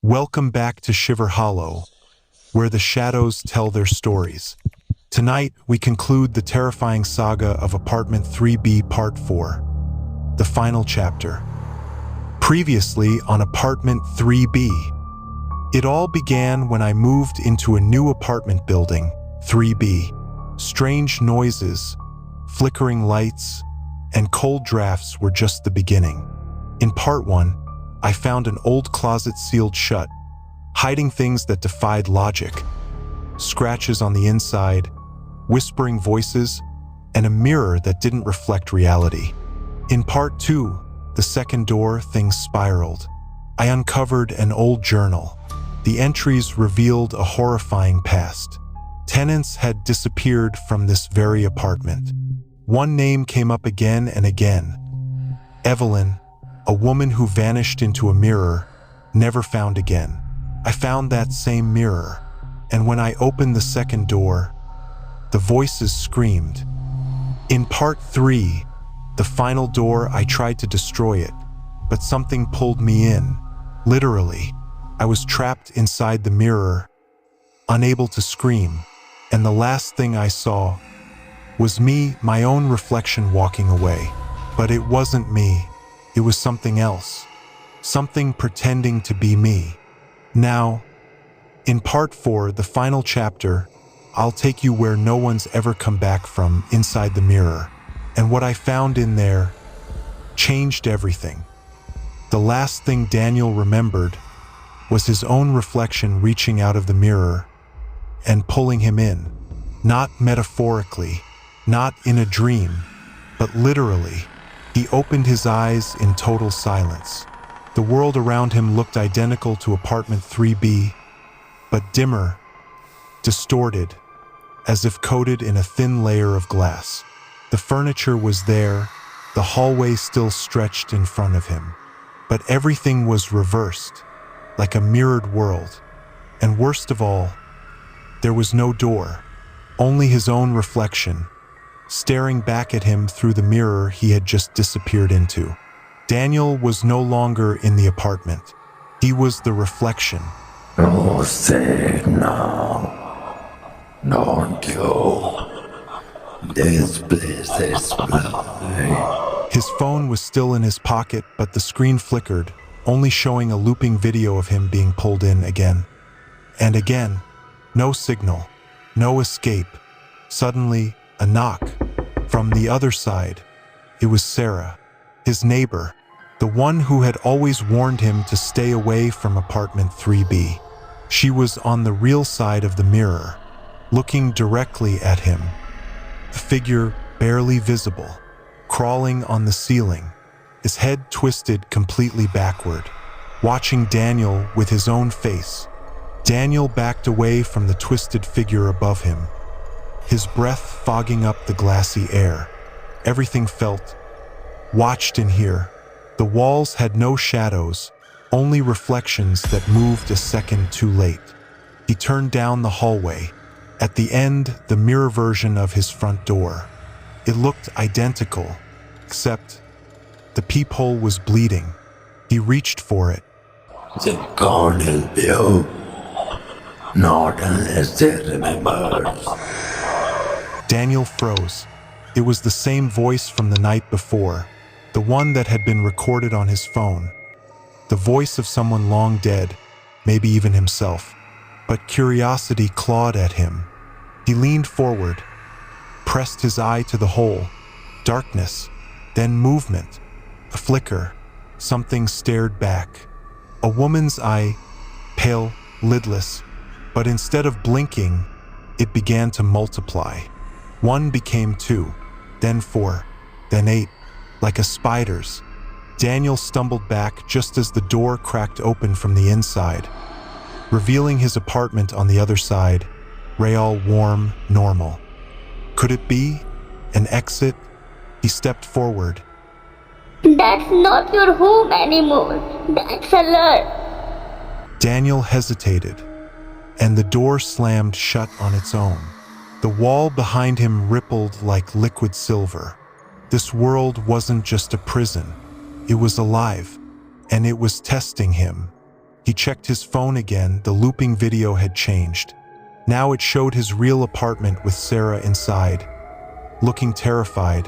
Welcome back to Shiver Hollow, where the shadows tell their stories. Tonight, we conclude the terrifying saga of Apartment 3B Part 4, the final chapter. Previously on Apartment 3B, it all began when I moved into a new apartment building, 3B. Strange noises, flickering lights, and cold drafts were just the beginning. In Part 1, I found an old closet sealed shut, hiding things that defied logic. Scratches on the inside, whispering voices, and a mirror that didn't reflect reality. In Part 2, the second door, things spiraled. I uncovered an old journal. The entries revealed a horrifying past. Tenants had disappeared from this very apartment. One name came up again and again. Evelyn, a woman who vanished into a mirror, never found again. I found that same mirror, and when I opened the second door, the voices screamed. In Part 3, the final door, I tried to destroy it, but something pulled me in. Literally, I was trapped inside the mirror, unable to scream, and the last thing I saw was me, my own reflection, walking away. But it wasn't me. It was something else. Something pretending to be me. Now, in Part 4, the final chapter, I'll take you where no one's ever come back from, inside the mirror. And what I found in there changed everything. The last thing Daniel remembered was his own reflection reaching out of the mirror and pulling him in. Not metaphorically, not in a dream, but literally. He opened his eyes in total silence. The world around him looked identical to Apartment 3B, but dimmer, distorted, as if coated in a thin layer of glass. The furniture was there, the hallway still stretched in front of him. But everything was reversed, like a mirrored world. And worst of all, there was no door, only his own reflection, staring back at him through the mirror he had just disappeared into. Daniel was no longer in the apartment. He was the reflection. No signal. Don't you. This place is mine. His phone was still in his pocket, but the screen flickered, only showing a looping video of him being pulled in again. And again, no signal, no escape. Suddenly, a knock. From the other side, it was Sarah, his neighbor, the one who had always warned him to stay away from Apartment 3B. She was on the real side of the mirror, looking directly at him. The figure barely visible, crawling on the ceiling, his head twisted completely backward, watching Daniel with his own face. Daniel backed away from the twisted figure above him, his breath fogging up the glassy air. Everything felt watched in here. The walls had no shadows, only reflections that moved a second too late. He turned down the hallway. At the end, the mirror version of his front door. It looked identical, except the peephole was bleeding. He reached for it. The corner view. Not unless it remembers. Daniel froze. It was the same voice from the night before, the one that had been recorded on his phone. The voice of someone long dead, maybe even himself. But curiosity clawed at him. He leaned forward, pressed his eye to the hole. Darkness, then movement, a flicker. Something stared back. A woman's eye, pale, lidless, but instead of blinking, it began to multiply. 1 became 2, then 4, then 8, like a spider's. Daniel stumbled back just as the door cracked open from the inside, revealing his apartment on the other side, real, warm, normal. Could it be an exit? He stepped forward. That's not your home anymore. That's a lie. Daniel hesitated, and the door slammed shut on its own. The wall behind him rippled like liquid silver. This world wasn't just a prison. It was alive, and it was testing him. He checked his phone again. The looping video had changed. Now it showed his real apartment with Sarah inside, looking terrified,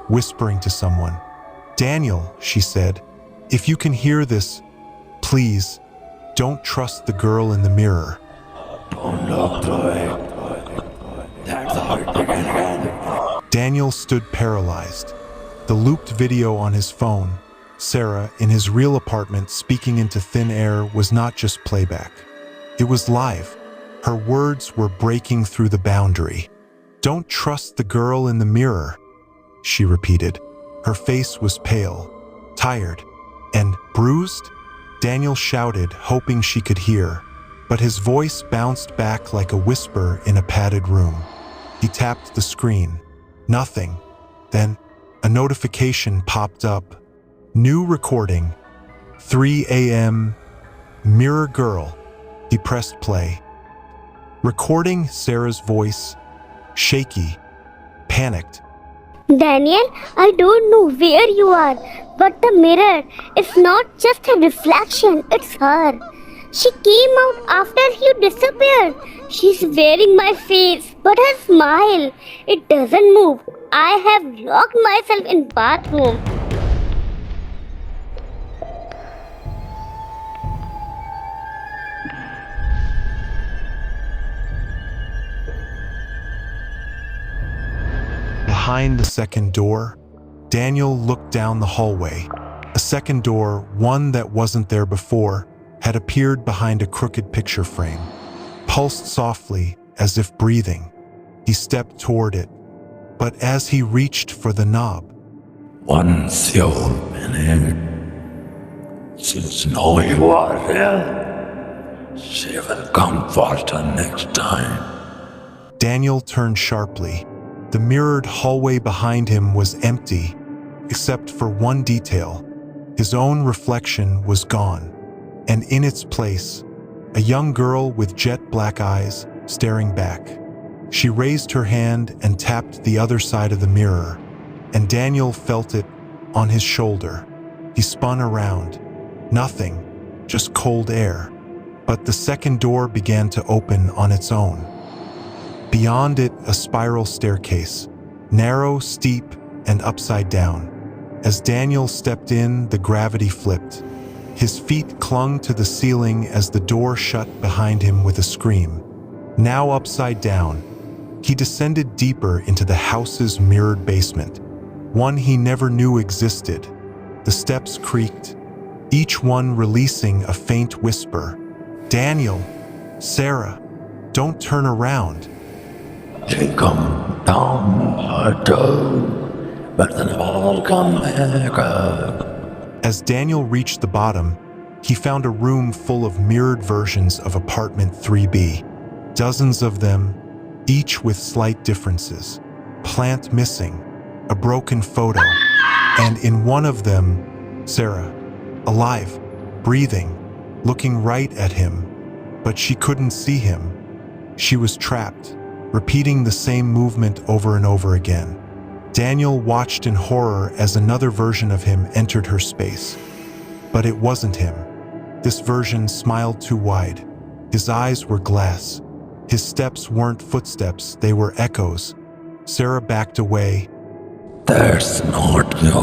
whispering to someone. "Daniel," she said, "if you can hear this, please, don't trust the girl in the mirror." Don't look through it. That's how it began. Daniel stood paralyzed. The looped video on his phone, Sarah, in his real apartment speaking into thin air, was not just playback. It was live. Her words were breaking through the boundary. "Don't trust the girl in the mirror," she repeated. Her face was pale, tired, and bruised. Daniel shouted, hoping she could hear, but his voice bounced back like a whisper in a padded room. He tapped the screen. Nothing. Then a notification popped up. "New recording. 3 a.m. Mirror girl." He pressed play. Recording, Sarah's voice, shaky, panicked. Daniel, I don't know where you are, but the mirror is not just a reflection, it's her. She came out after you disappeared. She's wearing my face, but her smile, it doesn't move. I have locked myself in bathroom. Behind the second door, Daniel looked down the hallway. A second door, one that wasn't there before, had appeared behind a crooked picture frame. Pulsed softly, as if breathing. He stepped toward it, but as he reached for the knob, Once you've been in, she'll know you are there. She will come faster next time. Daniel turned sharply. The mirrored hallway behind him was empty, except for one detail. His own reflection was gone, and in its place, a young girl with jet black eyes staring back. She raised her hand and tapped the other side of the mirror, and Daniel felt it on his shoulder. He spun around. Nothing, just cold air. But the second door began to open on its own. Beyond it, a spiral staircase, narrow, steep, and upside down. As Daniel stepped in, the gravity flipped. His feet clung to the ceiling as the door shut behind him with a scream. Now upside down, he descended deeper into the house's mirrored basement, one he never knew existed. The steps creaked, each one releasing a faint whisper. "Daniel, Sarah, don't turn around." She come down too, but then all come back up. As Daniel reached the bottom, he found a room full of mirrored versions of apartment 3B. Dozens of them, each with slight differences. Plant missing, a broken photo, and in one of them, Sarah, alive, breathing, looking right at him, but she couldn't see him. She was trapped, repeating the same movement over and over again. Daniel watched in horror as another version of him entered her space. But it wasn't him. This version smiled too wide. His eyes were glass. His steps weren't footsteps, they were echoes. Sarah backed away. There's not you.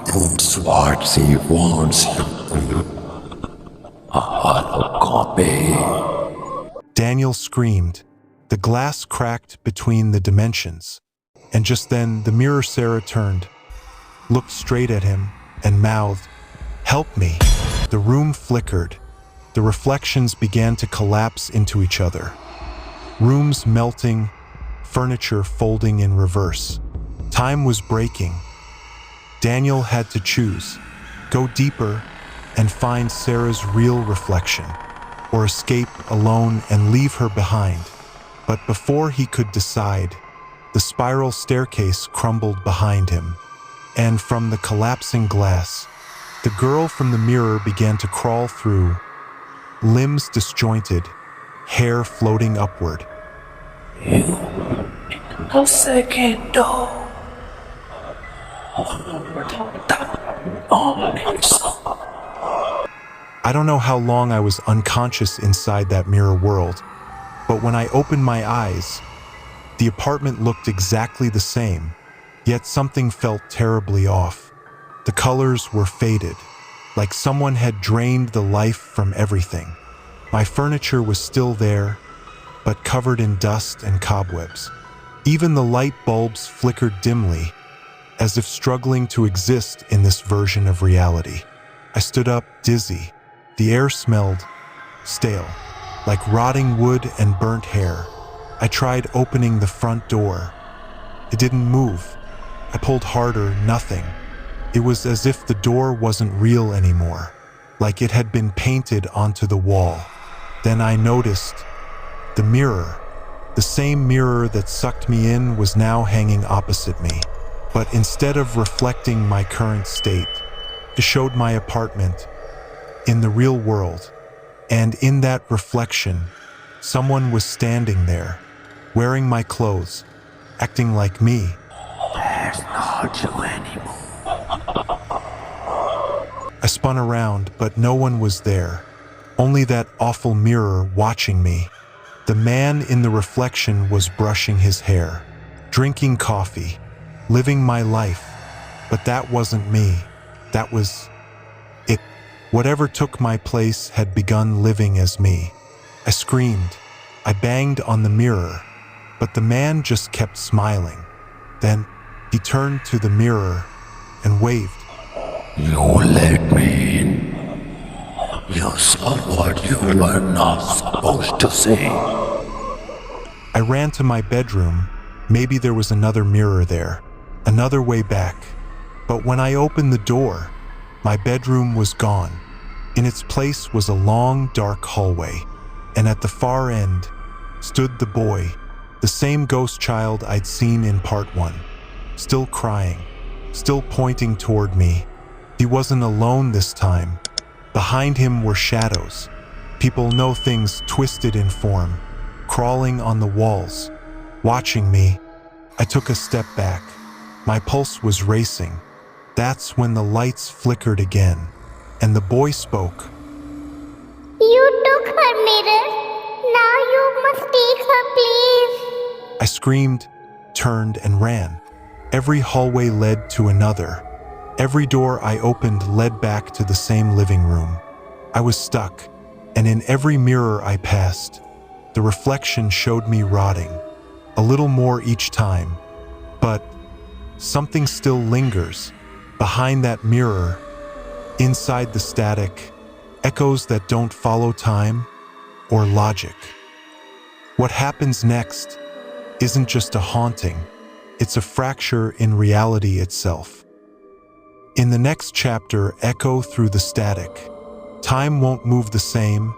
That's what she wants you. A hollow copy. Daniel screamed. The glass cracked between the dimensions. And just then, the mirror Sarah turned, looked straight at him, and mouthed, "Help me." The room flickered. The reflections began to collapse into each other. Rooms melting, furniture folding in reverse. Time was breaking. Daniel had to choose, go deeper and find Sarah's real reflection, or escape alone and leave her behind. But before he could decide, the spiral staircase crumbled behind him, and from the collapsing glass, the girl from the mirror began to crawl through, limbs disjointed, hair floating upward. No second door. I don't know how long I was unconscious inside that mirror world, but when I opened my eyes, the apartment looked exactly the same, yet something felt terribly off. The colors were faded, like someone had drained the life from everything. My furniture was still there, but covered in dust and cobwebs. Even the light bulbs flickered dimly, as if struggling to exist in this version of reality. I stood up, dizzy. The air smelled stale, like rotting wood and burnt hair. I tried opening the front door. It didn't move. I pulled harder, nothing. It was as if the door wasn't real anymore, like it had been painted onto the wall. Then I noticed the mirror. The same mirror that sucked me in was now hanging opposite me. But instead of reflecting my current state, it showed my apartment in the real world. And in that reflection, someone was standing there, wearing my clothes, acting like me. There's not you anymore. I spun around, but no one was there. Only that awful mirror watching me. The man in the reflection was brushing his hair, drinking coffee, living my life. But that wasn't me. That was it. Whatever took my place had begun living as me. I screamed. I banged on the mirror, but the man just kept smiling. Then he turned to the mirror and waved. You let me in. You saw what you were not supposed to see. I ran to my bedroom. Maybe there was another mirror there, another way back. But when I opened the door, my bedroom was gone. In its place was a long, dark hallway, and at the far end stood the boy, the same ghost child I'd seen in part 1, still crying, still pointing toward me. He wasn't alone this time. Behind him were shadows. People know things twisted in form, crawling on the walls, watching me. I took a step back. My pulse was racing. That's when the lights flickered again, and the boy spoke. You took her mirror. Now you must take her place. I screamed, turned, and ran. Every hallway led to another. Every door I opened led back to the same living room. I was stuck, and in every mirror I passed, the reflection showed me rotting, a little more each time. But something still lingers behind that mirror, inside the static, echoes that don't follow time or logic. What happens next isn't just a haunting, it's a fracture in reality itself. In the next chapter, echo through the static. Time won't move the same,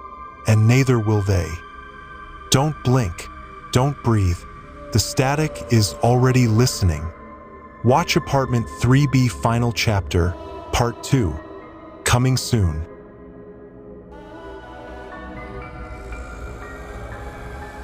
and neither will they. Don't blink, don't breathe. The static is already listening. Watch Apartment 3B Final Chapter, Part 2, coming soon.